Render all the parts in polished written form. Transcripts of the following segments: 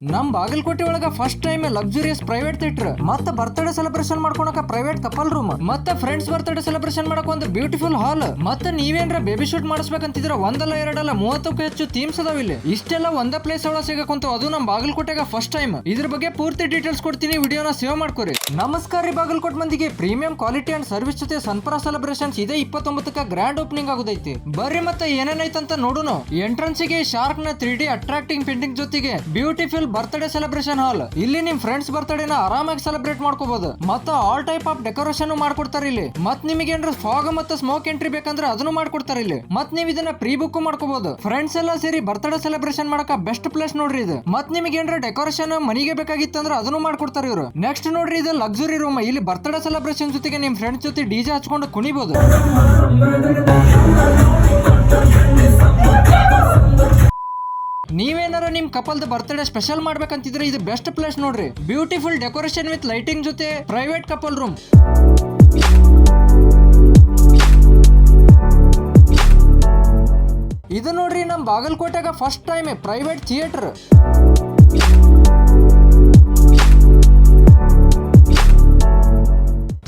ನಮ್ ಬಾಗಲಕೋಟೆ ಒಳಗ first time luxurious private theatre ಮತ್ತೆ ಬರ್ತ್ಡೇ ಸೆಲೆಬ್ರೇಷನ್ ಮಾಡ್ಕೊಳಕ ಪ್ರೈವೇಟ್ ಕಪಲ್ ರೂಮ್ ಮತ್ತೆ ಫ್ರೆಂಡ್ಸ್ ಬರ್ತ್ಡೇ ಸೆಲೆಬ್ರೇಷನ್ ಮಾಡಕ ಒಂದು ಬ್ಯೂಟಿಫುಲ್ ಹಾಲ್ ಮತ್ತೆ ನೀವೇನ್ರ ಬೇಬಿ ಶೂಟ್ ಮಾಡಿಸ್ಬೇಕಂತಿದ್ರ ಒಂದಲ್ಲ ಎರಡಲ್ಲ 30ಕ್ಕೂ ಹೆಚ್ಚು ಥೀಮ್ಸ್ ಅದಾವ ಇಲ್ಲಿ. ಇಷ್ಟೆಲ್ಲ ಒಂದೇ ಪ್ಲೇಸ್ ಒಳಗ ಸಿಗಕಂತ ಅದು ನಮ್ ಬಾಗಲಕೋಟೆಗ ಫಸ್ಟ್ ಟೈಮ್. ಇದ್ರ ಬಗ್ಗೆ ಪೂರ್ತಿ ಡೀಟೇಲ್ಸ್ ಕೊಡ್ತೀನಿ, ವಿಡಿಯೋನ ಸೇವ್ ಮಾಡ್ಕೊರಿ. ನಮಸ್ಕಾರ ರೀ ಬಾಗಲಕೋಟೆ ಮಂದಿಗೆ. ಪ್ರೀಮಿಯಂ ಕ್ವಾಲಿಟಿ ಅಂಡ್ ಸರ್ವಿಸ್ ಜೊತೆ ಸನ್ಪುರ ಸೆಲೆಬ್ರೇಷನ್ಸ್ ಇದೇ 29ಕ್ಕ ಗ್ರ್ಯಾಂಡ್ ಓಪನಿಂಗ್ ಆಗೋದೈತಿ. ಬರ್ರಿ ಮತ್ತೆ ಏನೇನೈತಂತ ನೋಡೋಣ. ಎಂಟ್ರೆನ್ಸ್ ಗೆ ಶಾರ್ಕ್ ನ 3D ಅಟ್ರಾಕ್ಟಿಂಗ್ ಪೇಂಟಿಂಗ್ ಜೊತೆಗೆ ಬ್ಯೂಟಿಫುಲ್ ಬರ್ತ್ಡೇ ಸೆಲೆಬ್ರೇಷನ್ ಹಾಲ್. ಇಲ್ಲಿ ನಿಮ್ ಫ್ರೆಂಡ್ಸ್ ಬರ್ತ್ಡೇನ ಆರಾಮಾಗಿ ಸೆಲೆಬ್ರೇಟ್ ಮಾಡ್ಕೋಬಹುದು. ಮತ್ತೆ ಆಲ್ ಟೈಪ್ ಆಫ್ ಡೆಕೋರೇಷನ್ ಮಾಡ್ಕೊಡ್ತಾರೆ ಇಲ್ಲಿ. ಮತ್ ನಿಮಗೆ ಏನ್ರ ಫಾಗ್ ಮತ್ತೆ ಸ್ಮೋಕ್ ಎಂಟ್ರಿ ಬೇಕಂದ್ರೆ ಅದನ್ನು ಮಾಡ್ಕೊಡ್ತಾರೆ ಇಲ್ಲಿ. ಮತ್ ನೀವ್ ಇದನ್ನ ಪ್ರೀ ಬುಕ್ ಮಾಡ್ಕೋಬಹುದು. ಫ್ರೆಂಡ್ಸ್ ಎಲ್ಲ ಸೇರಿ ಬರ್ತ್ಡೇ ಸೆಲೆಬ್ರೇಷನ್ ಮಾಡಕ ಬೆಸ್ಟ್ ಪ್ಲೇಸ್ ನೋಡ್ರಿ ಇದು. ಮತ್ ನಿಮಗೆ ಏನ್ರ ಡೆಕೋರೇಷನ್ ಮನಿಗೆ ಬೇಕಾಗಿತ್ತಂದ್ರೆ ಅದನ್ನು ಮಾಡ್ಕೊಡ್ತಾರೆ ಇವರು. ನೆಕ್ಸ್ಟ್ ನೋಡ್ರಿ ಇದು ಲಕ್ಸುರಿ ರೂಮ್. ಇಲ್ಲಿ ಬರ್ತ್ಡೇ ಸೆಲೆಬ್ರೇಷನ್ ಜೊತೆಗೆ ನಿಮ್ ಫ್ರೆಂಡ್ಸ್ ಜೊತೆ ಡಿಜೆ ಹಚ್ಕೊಂಡು ಕುಣಿಬಹುದು. ನೀವೇನಾರ ನಿಮ್ ಕಪಲ್ದ ಬರ್ತ್ಡೇ ಸ್ಪೆಷಲ್ ಮಾಡ್ಬೇಕಂತಿದ್ರೆ ಇದು ಬೆಸ್ಟ್ ಪ್ಲೇಸ್ ನೋಡ್ರಿ. ಬ್ಯೂಟಿಫುಲ್ ಡೆಕೋರೇಷನ್ ವಿತ್ ಲೈಟಿಂಗ್ ಜೊತೆ ಪ್ರೈವೇಟ್ ಕಪಲ್ ರೂಮ್. ಇದು ನೋಡ್ರಿ ನಮ್ ಬಾಗಲಕೋಟೆಗ first time private theatre.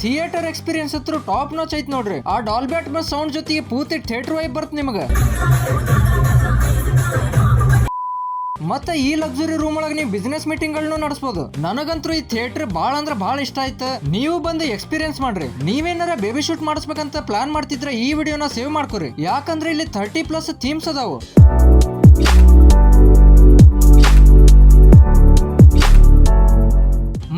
Theatre experience ಹತ್ರ ಟಾಪ್ ನಾಚ್ ಐತ್ ನೋಡ್ರಿ. ಆ ಡಾಲ್ಬಿ ಅಟ್ಮಾಸ್ ಸೌಂಡ್ ಜೊತೆಗೆ ಪೂರ್ತಿ ಥಿಯೇಟರ್ ವೈಬ್ ಬರುತ್ತೆ ನಿಮಗೆ. ಮತ್ತೆ ಈ ಲಕ್ಸುರಿ ರೂಮ್ ಒಳಗೆ ನೀವು ಬಿಸಿನೆಸ್ ಮೀಟಿಂಗ್ ಗಳನ್ನು ನಡೆಸಬಹುದು. ನನಗಂತೂ ಈ ಥಿಯೇಟರ್ ಬಾಳ ಅಂದ್ರೆ ಬಾಳ ಇಷ್ಟ ಆಯ್ತು. ನೀವು ಬಂದು ಎಕ್ಸ್ಪೀರಿಯನ್ಸ್ ಮಾಡ್ರಿ. ನೀವೇನಾರ ಬೇಬಿ ಶೂಟ್ ಮಾಡಿಸ್ಬೇಕಂತ ಪ್ಲಾನ್ ಮಾಡ್ತಿದ್ರೆ ಈ ವಿಡಿಯೋನ ಸೇವ್ ಮಾಡ್ಕೊರಿ. ಯಾಕಂದ್ರೆ ಇಲ್ಲಿ 30+ ಥೀಮ್ಸ್ ಅದಾವು.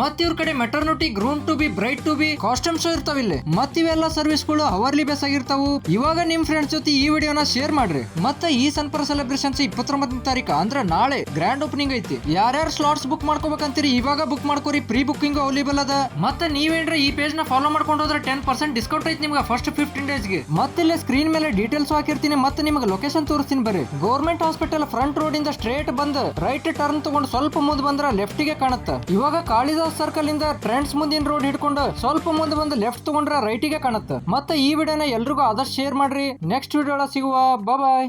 ಮತ್ ಇವ್ರ ಕಡೆ maternity, groom to be, bride to be costume show ಇರ್ತಾವ ಇಲ್ಲಿ. ಮತ್ ಇವೆಲ್ಲ ಸರ್ವಿಸ್ ಗಳು ಅವರ್ಲಿ ಬೇಸ್ ಆಗಿರ್ತಾವು. ಇವಾಗ ನಿಮ್ ಫ್ರೆಂಡ್ಸ್ ಜೊತೆ ಈ ವಿಡಿಯೋನ ಶೇರ್ ಮಾಡ್ರಿ. ಮತ್ತೆ ಈ ಸನ್ಪುರ ಸೆಲೆಬ್ರೇಷನ್ಸ್ 29ನೇ ತಾರೀಕು ಅಂದ್ರೆ ನಾಳೆ ಗ್ರ್ಯಾಂಡ್ ಓಪನಿಂಗ್ ಐತಿ. ಯಾರ್ಯಾರು ಸ್ಲಾಟ್ಸ್ ಬುಕ್ ಮಾಡ್ಕೋಬೇಕಂತೀರಿ ಇವಾಗ ಬುಕ್ ಮಾಡ್ಕೋರಿ. ಪ್ರೀ ಬುಕಿಂಗ್ ಅವೈಲೇಬಲ್ ಅದ. ಮತ್ತೆ ನೀವೇನ್ರ ಈ ಪೇಜ್ ನ ಫಾಲೋ ಮಾಡ್ಕೊಂಡು ಹೋದ್ರೆ 10% ಡಿಸ್ಕೌಂಟ್ ಐತಿ ನಿಮ್ಗೆ ಫಸ್ಟ್ 15 ಡೇಸ್ ಗೆ. ಮತ್ತೆ ಇಲ್ಲಿ ಸ್ಕ್ರೀನ್ ಮೇಲೆ ಡೀಟೇಲ್ಸ್ ಹಾಕಿರ್ತೀನಿ. ಮತ್ತೆ ನಿಮ್ಗೆ ಲೊಕೇಶನ್ ತೋರಿಸ್ತೀನಿ ಬರ್ರಿ. ಗೌರ್ಮೆಂಟ್ ಹಾಸ್ಪಿಟಲ್ ಫ್ರಂಟ್ ರೋಡ್ ಇಂದ ಸ್ಟ್ರೇಟ್ ಬಂದ್ ರೈಟ್ ಟರ್ನ್ ತಗೊಂಡು ಸ್ವಲ್ಪ ಮುಂದೆ ಬಂದ್ರೆ ಲೆಫ್ಟ್ ಗೆ ಕಾಣುತ್ತೆ. ಇವಾಗ ಕಾಳಿದಾಸ್ ಸರ್ಕಲ್ ಇಂದ ಟ್ರೆಂಡ್ಸ್ ಮುಂದಿನ ರೋಡ್ ಹಿಡ್ಕೊಂಡು ಸ್ವಲ್ಪ ಮುಂದೆ ಬಂದು ಲೆಫ್ಟ್ ತಗೊಂಡ್ರೆ ರೈಟ್ ಗೆ ಕಾಣುತ್ತೆ. ಮತ್ತೆ ಈ ವಿಡಿಯೋನ ಎಲ್ರಿಗೂ ಆದಷ್ಟು ಶೇರ್ ಮಾಡ್ರಿ. ನೆಕ್ಸ್ಟ್ ವಿಡಿಯೋ ಸಿಗುವ. ಬಾಯ್.